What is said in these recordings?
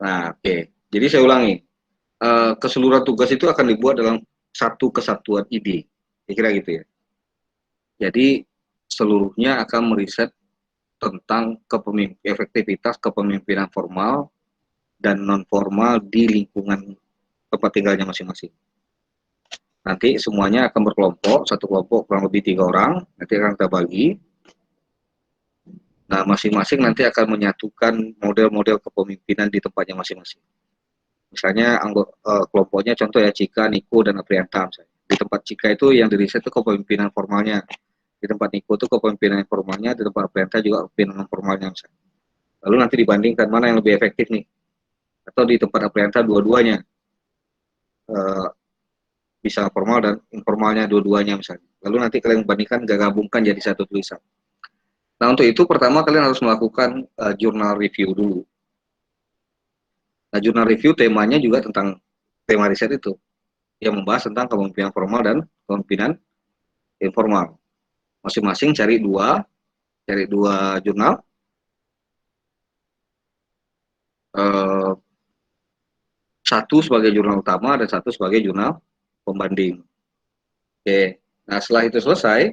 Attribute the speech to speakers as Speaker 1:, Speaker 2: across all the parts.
Speaker 1: Nah, oke. Jadi saya ulangi, keseluruhan tugas itu akan dibuat dalam satu kesatuan ide, kira-kira gitu ya. Jadi seluruhnya akan meriset tentang efektivitas kepemimpinan formal dan non formal di lingkungan tempat tinggalnya masing-masing. Nanti semuanya akan berkelompok, satu kelompok kurang lebih 3 orang, nanti akan kita bagi. Nah, masing-masing nanti akan menyatukan model-model kepemimpinan di tempatnya masing-masing. Misalnya kelompoknya contoh ya Cika, Niko, dan Aprianta misalnya. Di tempat Cika itu yang diriset itu kepemimpinan formalnya. Di tempat Niko itu kepemimpinan formalnya, di tempat Aprianta juga kepemimpinan formalnya misalnya. Lalu nanti dibandingkan mana yang lebih efektif nih. Atau di tempat Aprianta dua-duanya. Eh, bisa formal dan informalnya dua-duanya misalnya. Lalu nanti kalian bandingkan, gabungkan jadi satu tulisan. Nah, untuk itu pertama kalian harus melakukan jurnal review dulu. Nah, jurnal review temanya juga tentang tema riset itu, yang membahas tentang kepemimpinan formal dan kepemimpinan informal. Masing-masing cari dua jurnal, eh, satu sebagai jurnal utama dan satu sebagai jurnal pembanding. Oke, nah setelah itu selesai,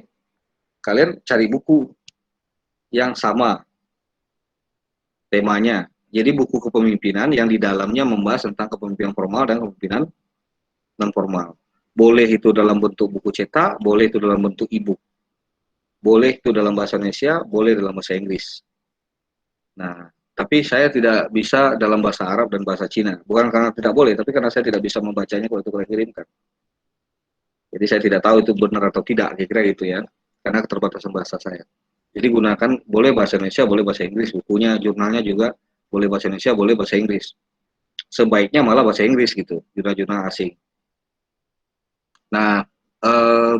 Speaker 1: kalian cari buku yang sama temanya. Jadi buku kepemimpinan yang di dalamnya membahas tentang kepemimpinan formal dan kepemimpinan non formal. Boleh itu dalam bentuk buku cetak, boleh itu dalam bentuk e-book. Boleh itu dalam bahasa Indonesia, boleh dalam bahasa Inggris. Nah, tapi saya tidak bisa dalam bahasa Arab dan bahasa Cina. Bukan karena tidak boleh, tapi karena saya tidak bisa membacanya kalau itu kalian kirimkan. Jadi saya tidak tahu itu benar atau tidak, kira-kira gitu ya. Karena keterbatasan bahasa saya. Jadi gunakan boleh bahasa Indonesia, boleh bahasa Inggris. Bukunya, jurnalnya juga boleh bahasa Indonesia, boleh bahasa Inggris. Sebaiknya malah bahasa Inggris gitu, jurnal-jurnal asing. Nah, eh,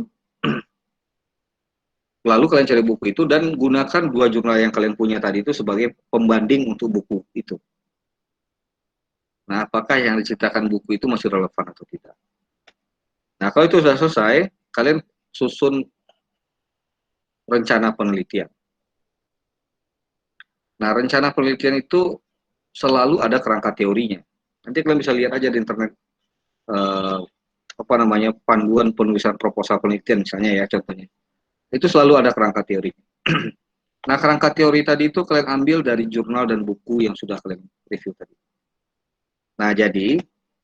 Speaker 1: lalu kalian cari buku itu dan gunakan dua jurnal yang kalian punya tadi itu sebagai pembanding untuk buku itu. Nah, apakah yang diceritakan buku itu masih relevan atau tidak? Nah, kalau itu sudah selesai, kalian susun rencana penelitian. Nah, rencana penelitian itu selalu ada kerangka teorinya. Nanti kalian bisa lihat aja di internet eh, apa namanya panduan penulisan proposal penelitian misalnya ya contohnya. Itu selalu ada kerangka teori. Nah, kerangka teori tadi itu kalian ambil dari jurnal dan buku yang sudah kalian review tadi. Nah, jadi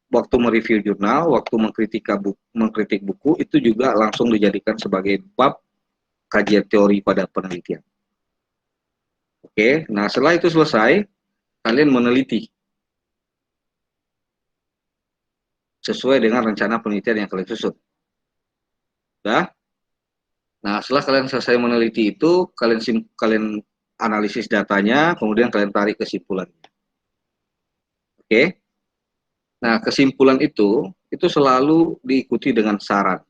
Speaker 1: waktu mereview jurnal, waktu mengkritik buku itu juga langsung dijadikan sebagai bab kajian teori pada penelitian. Oke, nah setelah itu selesai, kalian meneliti sesuai dengan rencana penelitian yang kalian susun. Sudah? Nah, setelah kalian selesai meneliti itu, kalian analisis datanya, kemudian kalian tarik kesimpulan. Oke? Nah, kesimpulan itu selalu diikuti dengan saran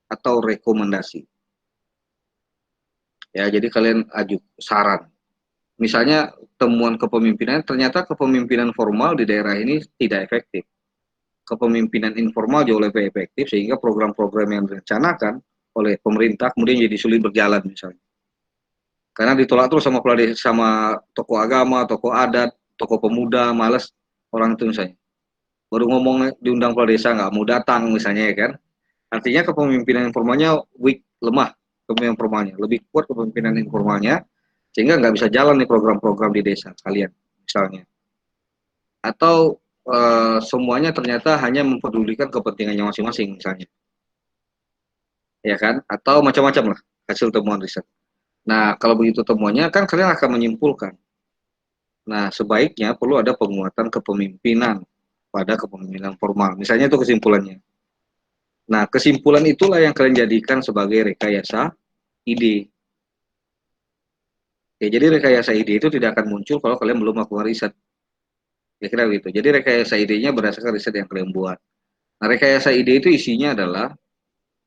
Speaker 1: atau rekomendasi. Ya, jadi kalian ajukan saran. Misalnya temuan kepemimpinan, ternyata kepemimpinan formal di daerah ini tidak efektif. Kepemimpinan informal jauh lebih efektif, sehingga program-program yang direncanakan oleh pemerintah kemudian jadi sulit berjalan misalnya. Karena ditolak terus sama kepala desa, sama tokoh agama, tokoh adat, tokoh pemuda, males orang itu misalnya. Baru ngomong diundang kepala desa nggak mau datang misalnya ya kan. Artinya kepemimpinan informalnya weak, lemah kepemimpinan informalnya. Lebih kuat kepemimpinan informalnya sehingga nggak bisa jalan nih program-program di desa kalian misalnya. Atau semuanya ternyata hanya mempedulikan kepentingannya masing-masing misalnya. Ya kan? Atau macam-macam lah hasil temuan riset. Nah, kalau begitu temuannya kan kalian akan menyimpulkan. Nah, sebaiknya perlu ada penguatan kepemimpinan pada kepemimpinan formal. Misalnya itu kesimpulannya. Nah, kesimpulan itulah yang kalian jadikan sebagai rekayasa ide. Ya, jadi rekayasa ide itu tidak akan muncul kalau kalian belum melakukan riset. Kira-kira gitu. Jadi rekayasa idenya berdasarkan riset yang kalian buat. Nah, rekayasa ide itu isinya adalah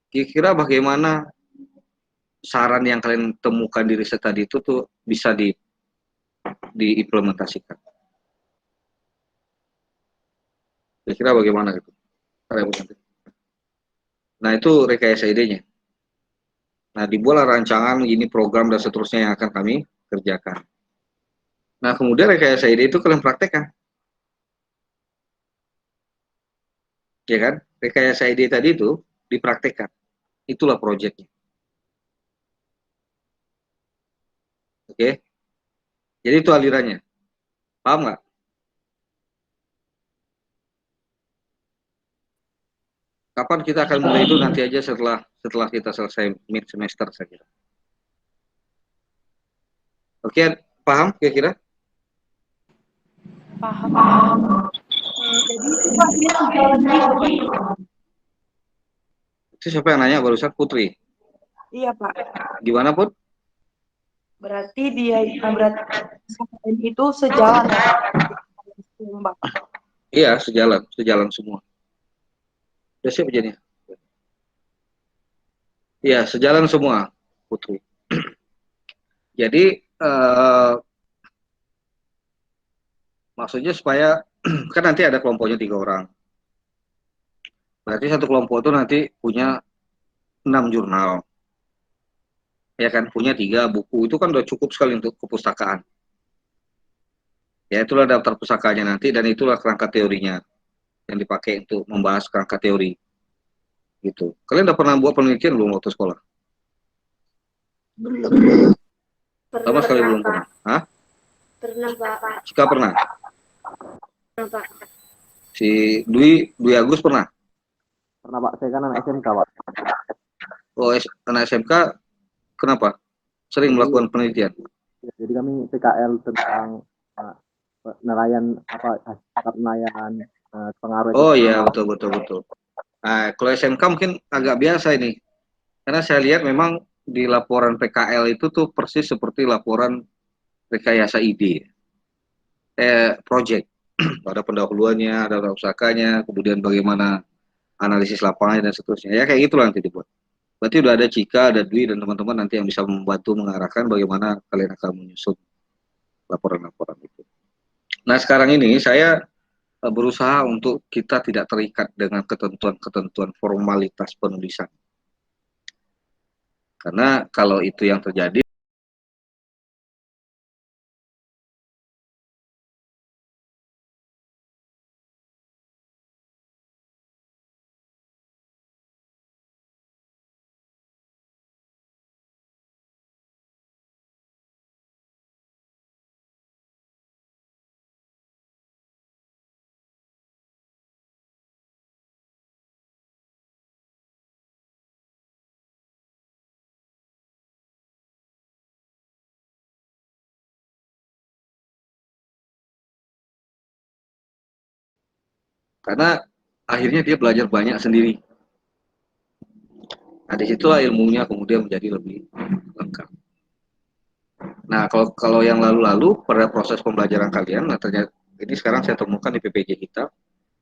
Speaker 1: kira-kira bagaimana saran yang kalian temukan di riset tadi itu tuh bisa diimplementasikan. Kira-kira bagaimana gitu. Nah, itu rekayasa idenya. Nah, dibuatlah rancangan ini program dan seterusnya yang akan kami kerjakan. Nah, kemudian rekayasa ide itu kalian praktekkan. ya kan? Rekayasa ide tadi itu dipraktekkan. Itulah proyeknya. Oke, jadi itu alirannya. Paham nggak? Kapan kita akan mulai itu nanti aja setelah setelah kita selesai mid semester saya kira. Oke, paham kira-kira?
Speaker 2: Paham. Jadi itu Pak, dia sejalan gitu Pak.
Speaker 1: Itu siapa yang nanya barusan? Putri.
Speaker 2: Iya Pak.
Speaker 1: Gimana Put?
Speaker 2: Berarti berarti SKKN itu sejalan ya Pak. Mbak.
Speaker 1: Iya, sejalan semua. Udah siap jadinya? Iya, sejalan semua, Putri. Jadi maksudnya supaya kan nanti ada kelompoknya 3 orang. Berarti satu kelompok itu nanti punya 6 jurnal. Ya kan, punya 3 buku. Itu kan udah cukup sekali untuk kepustakaan. Ya itulah daftar pusakanya nanti dan itulah kerangka teorinya yang dipakai untuk membahas kerangka teori. Gitu. Kalian udah pernah buat penelitian belum waktu sekolah?
Speaker 3: Belum.
Speaker 1: Sama sekali belum pernah. Hah?
Speaker 3: Pernah Pak.
Speaker 1: Jika pernah.
Speaker 3: Pernah Pak.
Speaker 1: Si Dwi Agus pernah?
Speaker 4: Pernah Pak, saya kan anak SMK Pak.
Speaker 1: Oh, anak SMK kenapa? Sering melakukan penelitian?
Speaker 4: Ya, jadi kami PKL tentang nelayan nelayan pengaruh.
Speaker 1: Oh iya, betul. Nah, kalau SMK mungkin agak biasa ini. Karena saya lihat memang di laporan PKL itu tuh persis seperti laporan rekayasa ide. Project. Ada pendahuluannya, ada usahanya, kemudian bagaimana analisis lapangan dan seterusnya. Ya kayak gitulah nanti dibuat. Berarti udah ada Cika, ada Dwi, dan teman-teman nanti yang bisa membantu mengarahkan bagaimana kalian akan menyusun laporan-laporan itu. Nah sekarang ini saya berusaha untuk kita tidak terikat dengan ketentuan-ketentuan formalitas penulisan. Karena kalau itu yang terjadi, karena akhirnya dia belajar banyak sendiri. Nah disitulah ilmunya kemudian menjadi lebih lengkap. Nah kalau yang lalu-lalu pada proses pembelajaran kalian, nah ternyata ini sekarang saya temukan di PPJ kita.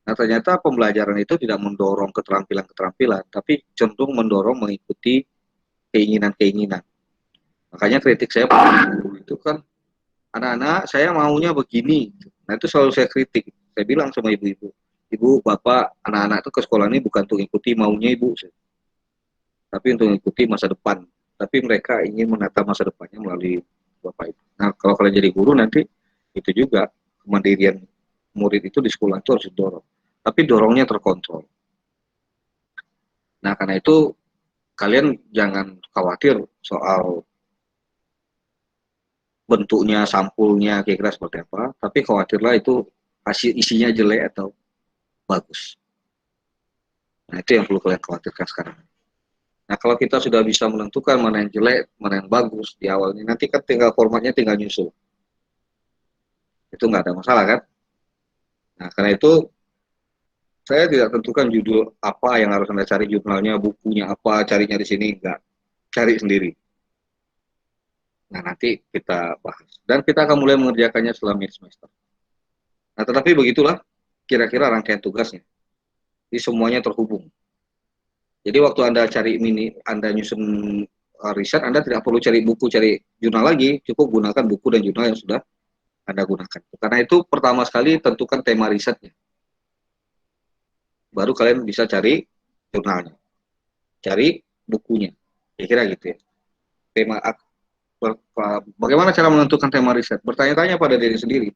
Speaker 1: Nah ternyata pembelajaran itu tidak mendorong keterampilan-keterampilan, tapi cenderung mendorong mengikuti keinginan-keinginan. Makanya kritik saya pada guru itu kan, anak-anak saya maunya begini. Nah itu selalu saya kritik. Saya bilang sama ibu-ibu, ibu, bapak, anak-anak itu ke sekolah ini bukan untuk ikuti maunya ibu, tapi untuk mengikuti masa depan. Tapi mereka ingin menata masa depannya melalui bapak ibu. Nah kalau kalian jadi guru nanti itu juga kemandirian murid itu di sekolah itu harus didorong. Tapi dorongnya terkontrol. Nah karena itu kalian jangan khawatir soal bentuknya, sampulnya, kira-kira seperti apa. Tapi khawatirlah itu hasil isinya jelek atau bagus. Nah itu yang perlu kalian khawatirkan sekarang. Nah kalau kita sudah bisa menentukan mana yang jelek, mana yang bagus di awalnya, nanti kan tinggal formatnya tinggal nyusul. Itu nggak ada masalah kan? Nah karena itu saya tidak tentukan judul apa yang harus Anda cari, jurnalnya, bukunya apa, carinya di sini, enggak. Cari sendiri. Nah nanti kita bahas. Dan kita akan mulai mengerjakannya setelah mid semester. Nah tetapi begitulah kira-kira rangkaian tugasnya. Jadi semuanya terhubung. Jadi waktu Anda cari Anda nyusun riset, Anda tidak perlu cari buku, cari jurnal lagi, cukup gunakan buku dan jurnal yang sudah Anda gunakan. Karena itu pertama sekali tentukan tema risetnya. Baru kalian bisa cari jurnalnya, cari bukunya. Kira-kira gitu ya. Tema bagaimana cara menentukan tema riset? Bertanya-tanya pada diri sendiri.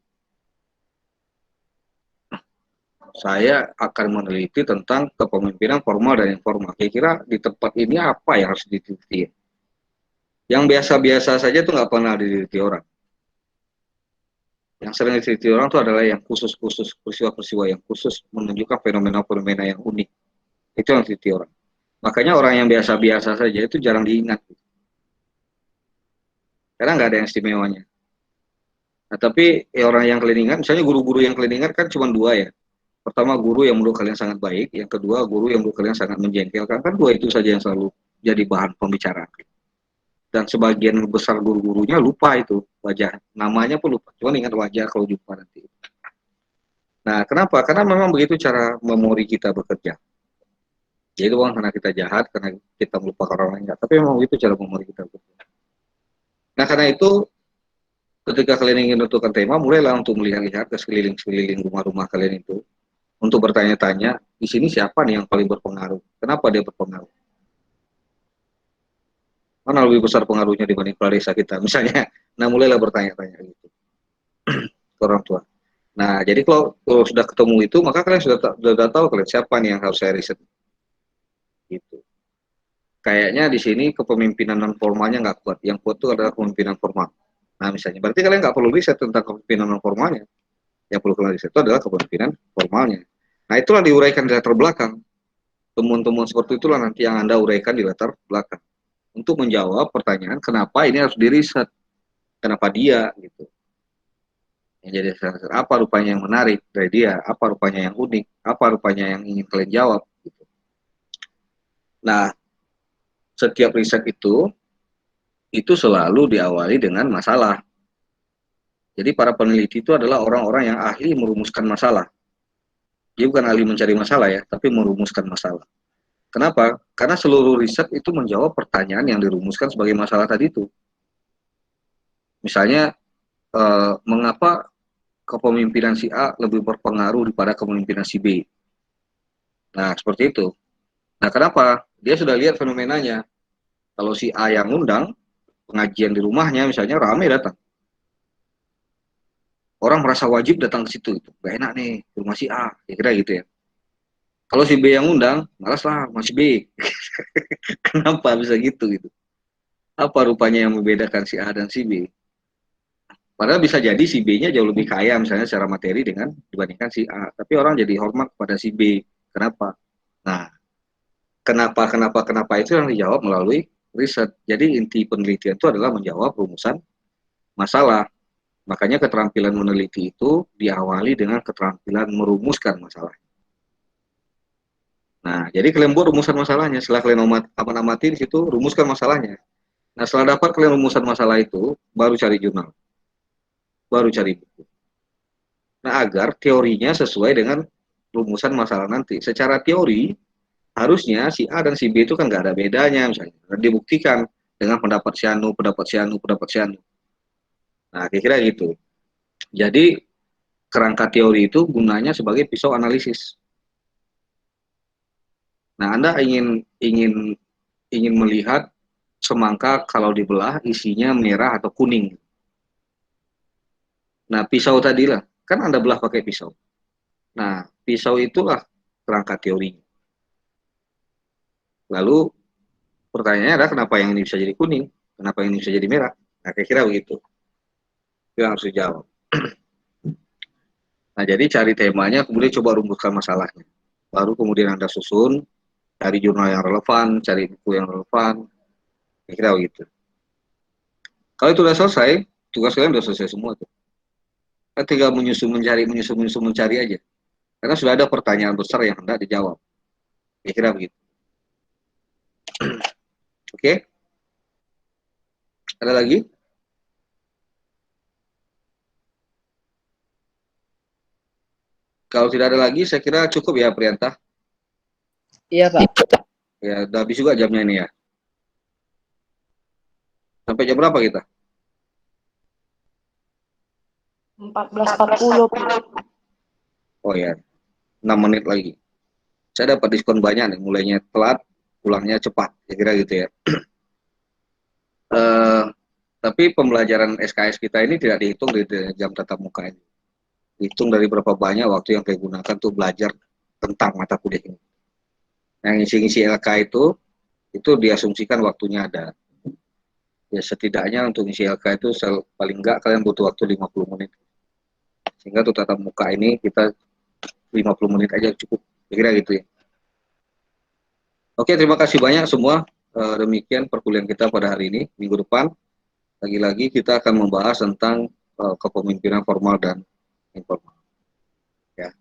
Speaker 1: saya akan meneliti tentang kepemimpinan formal dan informal. Kira-kira di tempat ini apa yang harus diteliti? Yang biasa-biasa saja itu nggak pernah diteliti orang. Yang sering diteliti orang itu adalah yang khusus-khusus, peristiwa-peristiwa yang khusus menunjukkan fenomena-fenomena yang unik. Itu yang diteliti orang. Makanya orang yang biasa-biasa saja itu jarang diingat. Karena nggak ada yang istimewanya. Nah, tapi orang yang kalian ingat, misalnya guru-guru yang kalian ingat kan cuma dua ya. Pertama, guru yang menurut kalian sangat baik. Yang kedua, guru yang menurut kalian sangat menjengkelkan. Kan dua itu saja yang selalu jadi bahan pembicaraan. Dan sebagian besar guru-gurunya lupa itu wajah. Namanya pun lupa. Cuma ingat wajah kalau jumpa nanti. Nah, kenapa? Karena memang begitu cara memori kita bekerja. Jadi bukan karena kita jahat, karena kita melupakan orang lain. Tapi memang begitu cara memori kita bekerja. Nah, karena itu ketika kalian ingin menentukan tema, mulailah untuk melihat-lihat ke sekeliling-sekeliling rumah-rumah kalian itu, untuk bertanya-tanya, di sini siapa nih yang paling berpengaruh? Kenapa dia berpengaruh? Mana lebih besar pengaruhnya dibanding kepala desa kita, misalnya. Nah, mulailah bertanya-tanya gitu ke orang tua. Nah, jadi kalau sudah ketemu itu, maka kalian sudah tahu kalian siapa nih yang harus saya riset. Gitu. Kayaknya di sini kepemimpinan non formalnya nggak kuat. Yang kuat itu adalah kepemimpinan formal. Nah, misalnya, berarti kalian nggak perlu riset tentang kepemimpinan non formalnya. Yang perlu kalian riset itu adalah kepemimpinan formalnya. Nah, itulah diuraikan di latar belakang. Temuan-temuan seperti itulah nanti yang Anda uraikan di latar belakang. Untuk menjawab pertanyaan, kenapa ini harus diriset? Kenapa dia? Gitu. Yang jadi apa rupanya yang menarik dari dia? Apa rupanya yang unik? Apa rupanya yang ingin kalian jawab? Gitu. Nah, setiap riset itu selalu diawali dengan masalah. Jadi para peneliti itu adalah orang-orang yang ahli merumuskan masalah. Dia bukan ahli mencari masalah ya, tapi merumuskan masalah. Kenapa? Karena seluruh riset itu menjawab pertanyaan yang dirumuskan sebagai masalah tadi itu. Misalnya, mengapa kepemimpinan si A lebih berpengaruh daripada kepemimpinan si B? Nah, seperti itu. Nah, kenapa? Dia sudah lihat fenomenanya. Kalau si A yang undang, pengajian di rumahnya misalnya ramai datang. Orang merasa wajib datang ke situ. Gak enak nih, rumah si A. Kira-kira gitu ya. Kalau si B yang undang, malas lah, masih B. Kenapa bisa gitu? Apa rupanya yang membedakan si A dan si B? Padahal bisa jadi si B-nya jauh lebih kaya misalnya secara materi dibandingkan si A. Tapi orang jadi hormat pada si B. Kenapa? Nah, kenapa itu yang dijawab melalui riset. Jadi inti penelitian itu adalah menjawab rumusan masalah. Makanya keterampilan meneliti itu diawali dengan keterampilan merumuskan masalah. Nah, jadi kalian buat rumusan masalahnya. Setelah kalian amati di situ, rumuskan masalahnya. Nah, setelah dapat kalian rumusan masalah itu, baru cari jurnal. Baru cari buku. Nah, agar teorinya sesuai dengan rumusan masalah nanti. Secara teori, harusnya si A dan si B itu kan nggak ada bedanya misalnya. Dan dibuktikan dengan pendapat si Anu, pendapat si Anu, pendapat si Anu. Nah, kira-kira gitu. Jadi, kerangka teori itu gunanya sebagai pisau analisis. Nah, Anda ingin melihat semangka kalau dibelah isinya merah atau kuning. Nah, pisau tadilah, kan Anda belah pakai pisau. Nah, pisau itulah kerangka teorinya. Lalu pertanyaannya adalah kenapa yang ini bisa jadi kuning, kenapa yang ini bisa jadi merah. Nah, kira-kira begitu. Itu yang harus dijawab. Nah, jadi cari temanya, kemudian coba rumuskan masalahnya. Baru kemudian Anda susun, cari jurnal yang relevan, cari buku yang relevan, kira-kira begitu. Kalau itu sudah selesai, tugas kalian sudah selesai semua tuh. Kan tinggal menyusun mencari aja. Karena sudah ada pertanyaan besar yang hendak dijawab. Kira-kira begitu. Oke? Ada lagi? Kalau tidak ada lagi, saya kira cukup ya, Prianta.
Speaker 2: Iya, Pak.
Speaker 1: Ya, udah habis juga jamnya ini ya. Sampai jam berapa kita?
Speaker 3: 14.40.
Speaker 1: Oh ya, 6 menit lagi. Saya dapat diskon banyak nih, mulainya telat, pulangnya cepat, kira-kira gitu ya. Tapi pembelajaran SKS kita ini tidak dihitung di jam tatap muka ini. hitung dari berapa banyak waktu yang saya gunakan untuk belajar tentang mata kuliah ini. Yang ngisi-ngisi LK itu diasumsikan waktunya ada. Ya setidaknya untuk ngisi LK itu paling enggak kalian butuh waktu 50 menit. Sehingga untuk tatap muka ini kita 50 menit aja cukup. Kira-kira gitu ya. Oke, terima kasih banyak semua. Demikian perkuliahan kita pada hari ini. Minggu depan lagi-lagi kita akan membahas tentang kepemimpinan formal dan informal. Ya.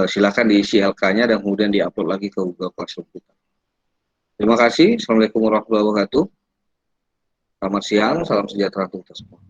Speaker 1: Silakan diisi LK-nya dan kemudian diupload lagi ke Google Classroom kita. Terima kasih. Assalamualaikum warahmatullahi wabarakatuh. Selamat siang, salam sejahtera untuk kita semua.